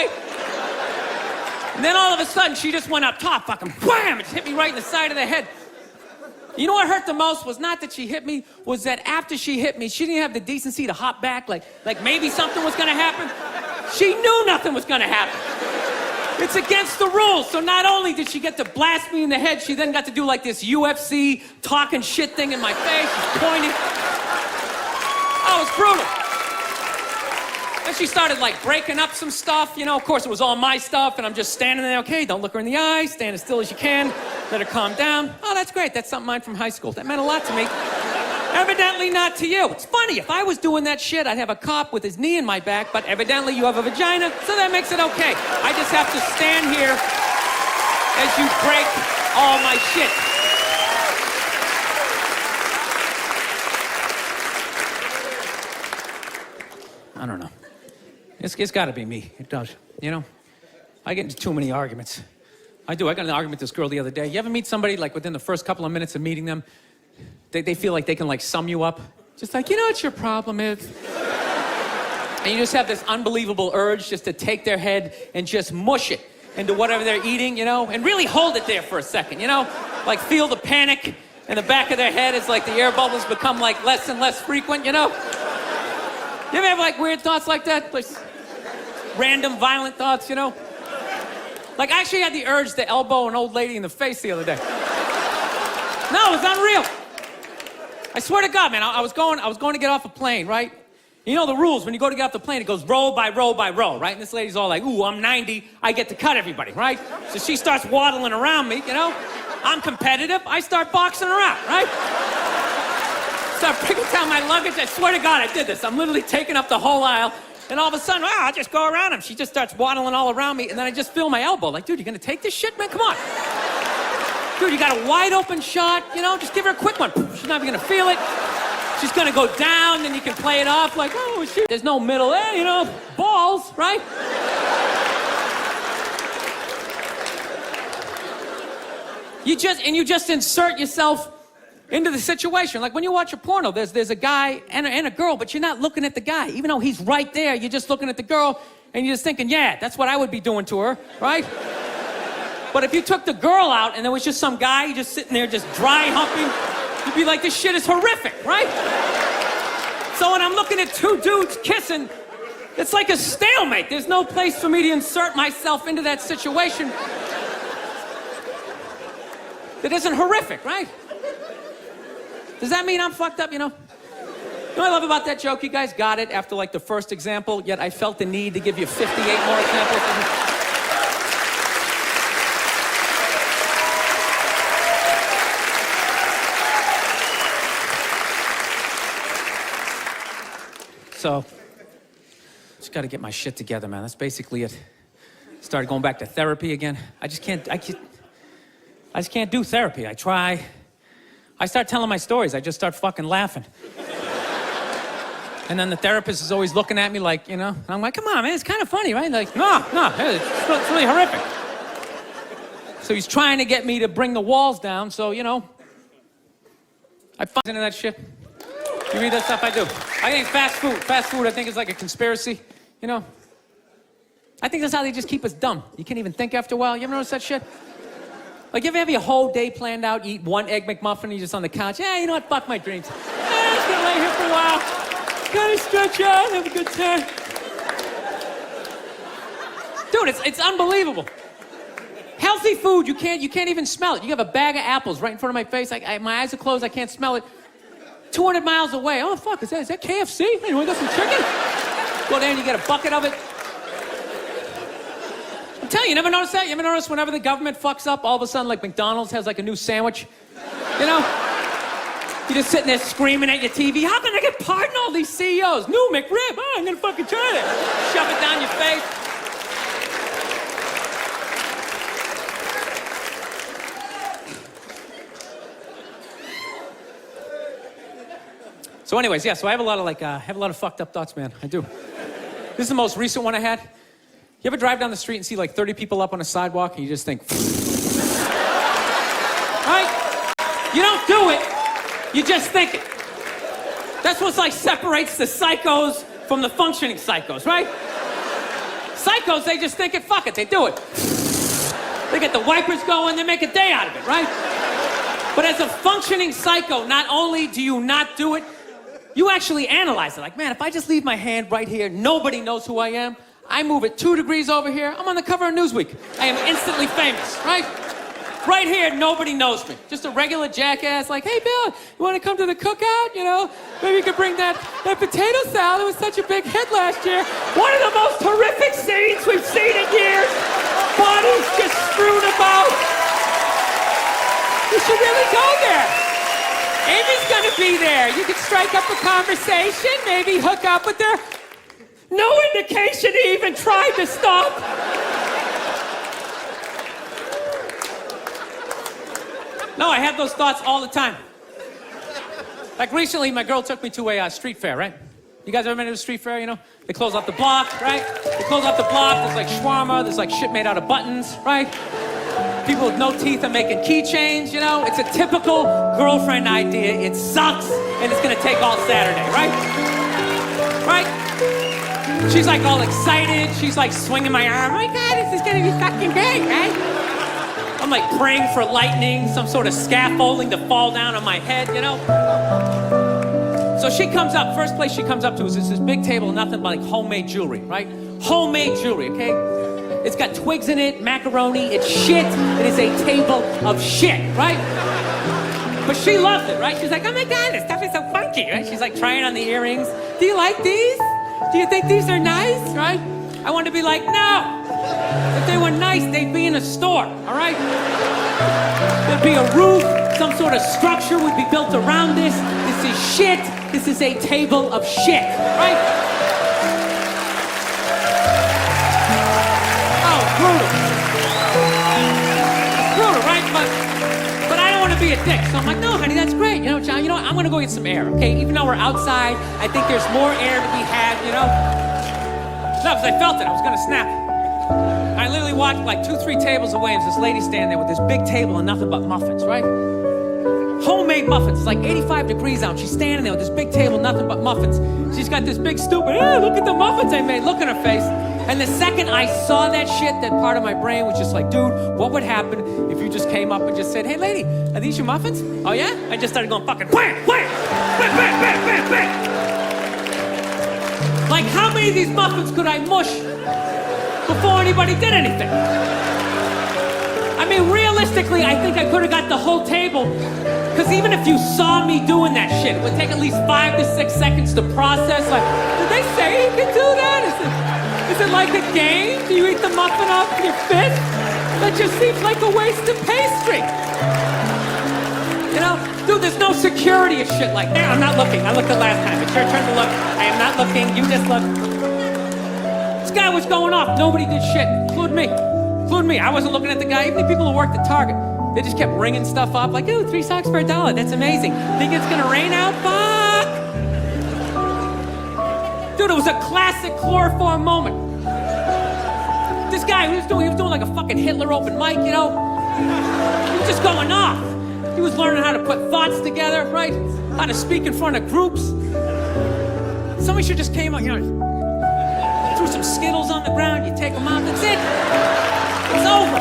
right? And then all of a sudden, she just went up top, fucking wham! It hit me right in the side of the head. You know what hurt the most was not that she hit me, was that after she hit me, she didn't have the decency to hop back like maybe something was gonna happen. She knew nothing was gonna happen. It's against the rules. So not only did she get to blast me in the head, she then got to do like this UFC talking shit thing in my face. She's pointing. Oh, it was brutal. Then she started like breaking up some stuff. You know, of course it was all my stuff and I'm just standing there. Okay, don't look her in the eye. Stand as still as you can. Let her calm down. Oh, that's great. That's something mine from high school. That meant a lot to me. Evidently not to you. It's funny, if I was doing that shit, I'd have a cop with his knee in my back, but evidently you have a vagina, so that makes it okay. I just have to stand here as you break all my shit. I don't know. It's gotta be me. It does. You know? I get into too many arguments. I do. I got an argument with this girl the other day. You ever meet somebody, like, within the first couple of minutes of meeting them, they feel like they can, like, sum you up? Just like, you know what your problem is? And you just have this unbelievable urge just to take their head and just mush it into whatever they're eating, you know? And really hold it there for a second, you know? Like, feel the panic in the back of their head as, like, the air bubbles become, like, less and less frequent, you know? You ever have, like, weird thoughts like that? Like, random, violent thoughts, you know? Like, I actually had the urge to elbow an old lady in the face the other day. No, it was unreal. I swear to God, man, I was going to get off a plane, right? You know the rules. When you go to get off the plane, it goes row by row by row, right? And this lady's all like, ooh, I'm 90. I get to cut everybody, right? So she starts waddling around me, you know? I'm competitive. I start boxing around, right? Start breaking down my luggage. I swear to God, I did this. I'm literally taking up the whole aisle. And all of a sudden, I just go around him. She just starts waddling all around me. And then I just feel my elbow. Like, dude, you gonna take this shit, man? Come on. Dude, you got a wide open shot, you know, just give her a quick one. She's not even gonna feel it. She's gonna go down, then you can play it off like, oh, shit. There's no middle, you know, balls, right? You just insert yourself into the situation. Like when you watch a porno, there's a guy and a girl, but you're not looking at the guy. Even though he's right there, you're just looking at the girl, and you're just thinking, yeah, that's what I would be doing to her, right? But if you took the girl out and there was just some guy just sitting there just dry humping, you'd be like, this shit is horrific, right? So when I'm looking at two dudes kissing, it's like a stalemate. There's no place for me to insert myself into that situation that isn't horrific, right? Does that mean I'm fucked up, you know? You know what I love about that joke? You guys got it after like the first example, yet I felt the need to give you 58 more examples. So, just gotta get my shit together, man. That's basically it. Started going back to therapy again. I just can't do therapy. I try. I start telling my stories. I just start fucking laughing. And then the therapist is always looking at me like, you know, and I'm like, come on, man, it's kind of funny, right? Like, no, it's really horrific. So he's trying to get me to bring the walls down, so, you know, I fuck into that shit. You read that stuff? I do. I think fast food I think is like a conspiracy, you know? I think that's how they just keep us dumb. You can't even think after a while. You ever notice that shit? Like, you ever have your whole day planned out, eat one Egg McMuffin, and you're just on the couch, yeah, you know what, fuck my dreams. I'm just gonna lay here for a while, gotta stretch out, have a good time. Dude, it's unbelievable. Healthy food, you can't even smell it. You have a bag of apples right in front of my face, my eyes are closed, I can't smell it. 200 miles away, oh fuck, is that KFC? Hey, you wanna get some chicken? Go there and you get a bucket of it. I'm telling you, never notice that? You ever notice whenever the government fucks up, all of a sudden, like, McDonald's has, like, a new sandwich? You know? You're just sitting there screaming at your TV, how can I get pardoned all these CEOs? New McRib, oh, I'm gonna fucking try it. Shove it down your face. So anyways, yeah, so I have a lot of fucked up thoughts, man, I do. This is the most recent one I had. You ever drive down the street and see like 30 people up on a sidewalk and you just think, right? You don't do it, you just think it. That's what's like separates the psychos from the functioning psychos, right? Psychos, they just think it, fuck it, they do it. They get the wipers going, they make a day out of it, right? But as a functioning psycho, not only do you not do it, you actually analyze it. Like, man, if I just leave my hand right here, nobody knows who I am. I move it 2 degrees over here, I'm on the cover of Newsweek. I am instantly famous, right? Right here, nobody knows me. Just a regular jackass like, hey, Bill, you want to come to the cookout? You know, maybe you could bring that potato salad. It was such a big hit last year. One of the most horrific scenes we've seen in years. Bodies just strewn about. You should really go there. Amy's gonna be there. You could strike up a conversation, maybe hook up with her. No indication he even tried to stop. No, I have those thoughts all the time. Like recently, my girl took me to a street fair, right? You guys ever been to a street fair, you know? They close off the block, right? They close off the block, there's like shawarma, there's like shit made out of buttons, right? People with no teeth are making keychains, you know? It's a typical girlfriend idea. It sucks, and it's gonna take all Saturday, right? Right? She's like all excited, she's like swinging my arm. Oh my God, this is gonna be fucking great, right? I'm like praying for lightning, some sort of scaffolding to fall down on my head, you know? So she comes up, first place she comes up to is this big table, nothing but like homemade jewelry, right? Homemade jewelry, okay? It's got twigs in it, macaroni, it's shit. It is a table of shit, right? But she loves it, right? She's like, oh my God, this stuff is so funky, right? She's like trying on the earrings. Do you like these? Do you think these are nice, right? I want to be like, no. If they were nice, they'd be in a store, all right? There'd be a roof, some sort of structure would be built around this. This is shit. This is a table of shit, right? Oh, brutal. Brutal, right? But I don't want to be a dick. So I'm like, no, honey, that's great. You know, John, you know what? I'm going to go get some air, okay? Even though we're outside, I think there's more air to be had, you know? No, because I felt it. I was going to snap. I literally walked like 2-3 tables away, and there's this lady standing there with this big table and nothing but muffins, right? Homemade muffins. It's like 85 degrees out. She's standing there with this big table, nothing but muffins. She's got this big stupid, look at the muffins I made. Look in her face. And the second I saw that shit, that part of my brain was just like, dude, what would happen if you just came up and just said, hey, lady, are these your muffins? Oh, yeah? I just started going fucking wham, wham, wham, wham, wham, wham, wham. Like, how many of these muffins could I mush before anybody did anything? I mean, realistically, I think I could have got the whole table. Because even if you saw me doing that shit, it would take at least 5 to 6 seconds to process. Like, did they say you can do that? Is it like a game? Do you eat the muffin off your fist? That just seems like a waste of pastry. You know? Dude, there's no security of shit like that. I'm not looking. I looked the last time. It's your turn to look. I am not looking. You just look. This guy was going off. Nobody did shit, including me. Including me. I wasn't looking at the guy. Even the people who worked at Target, they just kept ringing stuff up. Like, ooh, 3 socks for $1. That's amazing. Think it's gonna rain out? Fuck! Dude, it was a classic chloroform moment. This guy, he was doing like a fucking Hitler open mic, you know? He was just going off. He was learning how to put thoughts together, right? How to speak in front of groups. Somebody should just came out, you know, threw some Skittles on the ground, you take them out, that's it. It's over.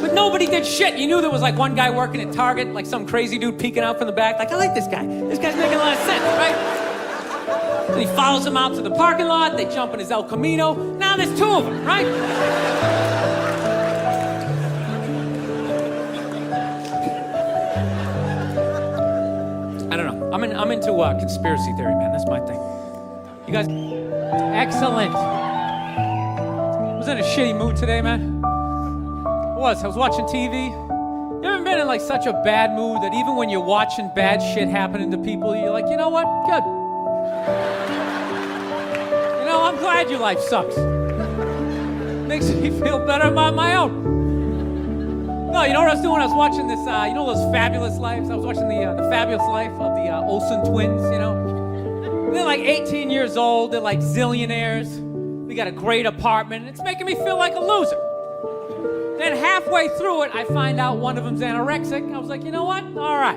But nobody did shit. You knew there was like one guy working at Target, like some crazy dude peeking out from the back, like, I like this guy. This guy's making a lot of sense, right? And he follows him out to the parking lot, they jump in his El Camino. Now there's 2 of them, right? I don't know. I'm into conspiracy theory, man. That's my thing. You guys, excellent. I was in a shitty mood today, man. I was watching TV. You ever been in like such a bad mood that even when you're watching bad shit happening to people, you're like, you know what? Good. You know, I'm glad your life sucks. Makes me feel better about my own. No, you know what I was doing? I was watching this, you know those Fabulous Lives? I was watching the Fabulous Life of the Olsen twins, you know? They're like 18 years old, they're like zillionaires. They got a great apartment. It's making me feel like a loser. Then halfway through it, I find out one of them's anorexic. I was like, you know what? All right.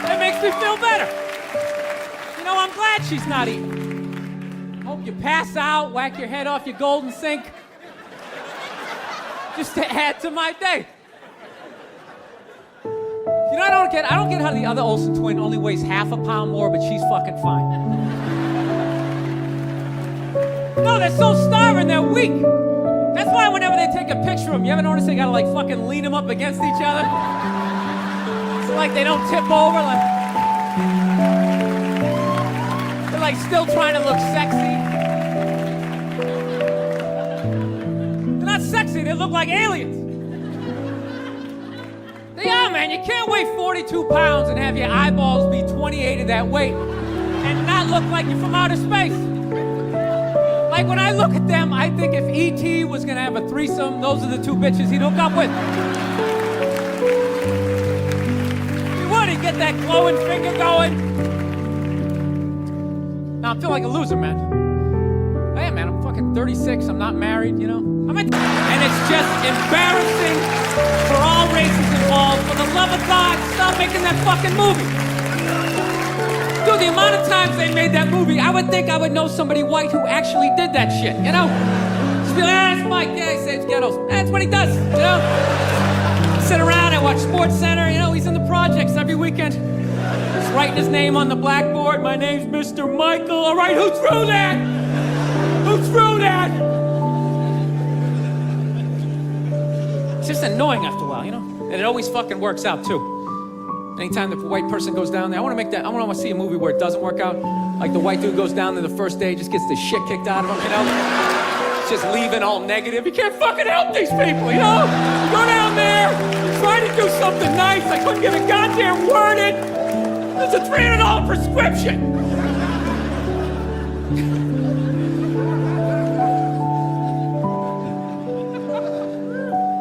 That makes me feel better. You know, I'm glad she's not eating. Hope you pass out, whack your head off your golden sink. Just to add to my day. You know, I don't get how the other Olsen twin only weighs half a pound more, but she's fucking fine. No, they're so starving, they're weak. That's why whenever they take a picture of them, you ever notice they gotta like fucking lean them up against each other? It's like they don't tip over, like they're like still trying to look sexy. They're not sexy, they look like aliens. They are, man. You can't weigh 42 pounds and have your eyeballs be 28 of that weight and not look like you're from outer space. Like when I look at them, I think if E.T. was gonna have a threesome, those are the two bitches he'd hook up with. He would, he'd get that glowing finger going. Now I feel like a loser, man. Hey, man, I'm fucking 36, I'm not married, you know? And it's just embarrassing for all races involved. For the love of God, stop making that fucking movie. Dude, the amount of times they made that movie, I would think I would know somebody white who actually did that shit, you know? Just be like, that's Mike, yeah, he saves ghettos. That's what he does, you know? Sit around, I watch Sports Center, you know, he's in the projects every weekend. Just writing his name on the blackboard. My name's Mr. Michael. All right, who threw that? Who threw that? It's just annoying after a while, you know? And it always fucking works out, too. Anytime the white person goes down there, I want to see a movie where it doesn't work out. Like the white dude goes down there the first day, just gets the shit kicked out of him, you know? Just leaving all negative. You can't fucking help these people, you know? You go down there, you try to do something nice, I couldn't get a goddamn word in. There's a $300 prescription.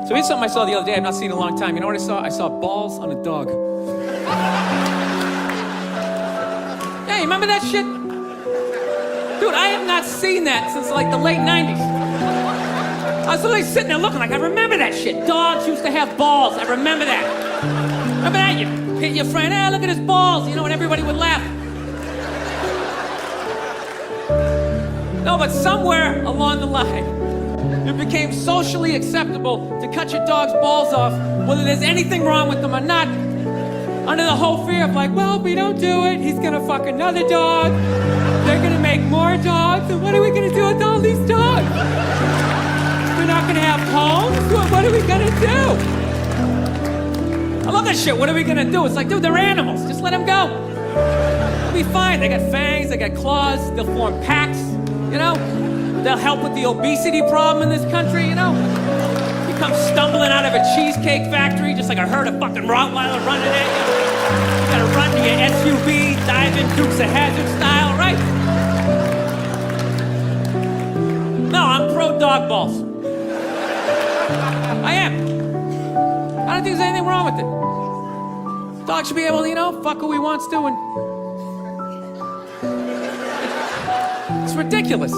So here's something I saw the other day I've not seen in a long time. You know what I saw? I saw balls on a dog. Yeah, you remember that shit? Dude, I have not seen that since like the late 90s. I was literally sitting there looking like, I remember that shit. Dogs used to have balls. I remember that. Remember that? You hit your friend, hey, look at his balls, you know, and everybody would laugh. No, but somewhere along the line, it became socially acceptable to cut your dog's balls off, whether there's anything wrong with them or not, under the whole fear of like, well, if we don't do it, he's gonna fuck another dog, they're gonna make more dogs, and what are we gonna do with all these dogs? We're not gonna have homes? What are we gonna do? I love that shit, what are we gonna do? It's like, dude, they're animals, just let them go. They'll be fine, they got fangs, they got claws, they'll form packs, you know? They'll help with the obesity problem in this country, you know? You come stumbling out of a cheesecake factory just like a herd of fucking Rottweiler running at you. You gotta run to your SUV, dive in Dukes of Hazzard style, right? No, I'm pro dog balls. I am. I don't think there's anything wrong with it. Dog should be able to, you know, fuck who he wants to, and it's ridiculous.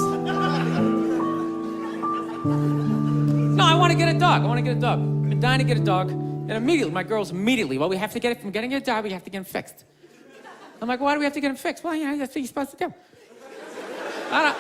No, I want to get a dog. I've been dying to get a dog. And immediately, my girls well, we have to get it from getting a dog, we have to get him fixed. I'm like, why do we have to get him fixed? Well, you know, that's what you're supposed to do. I don't...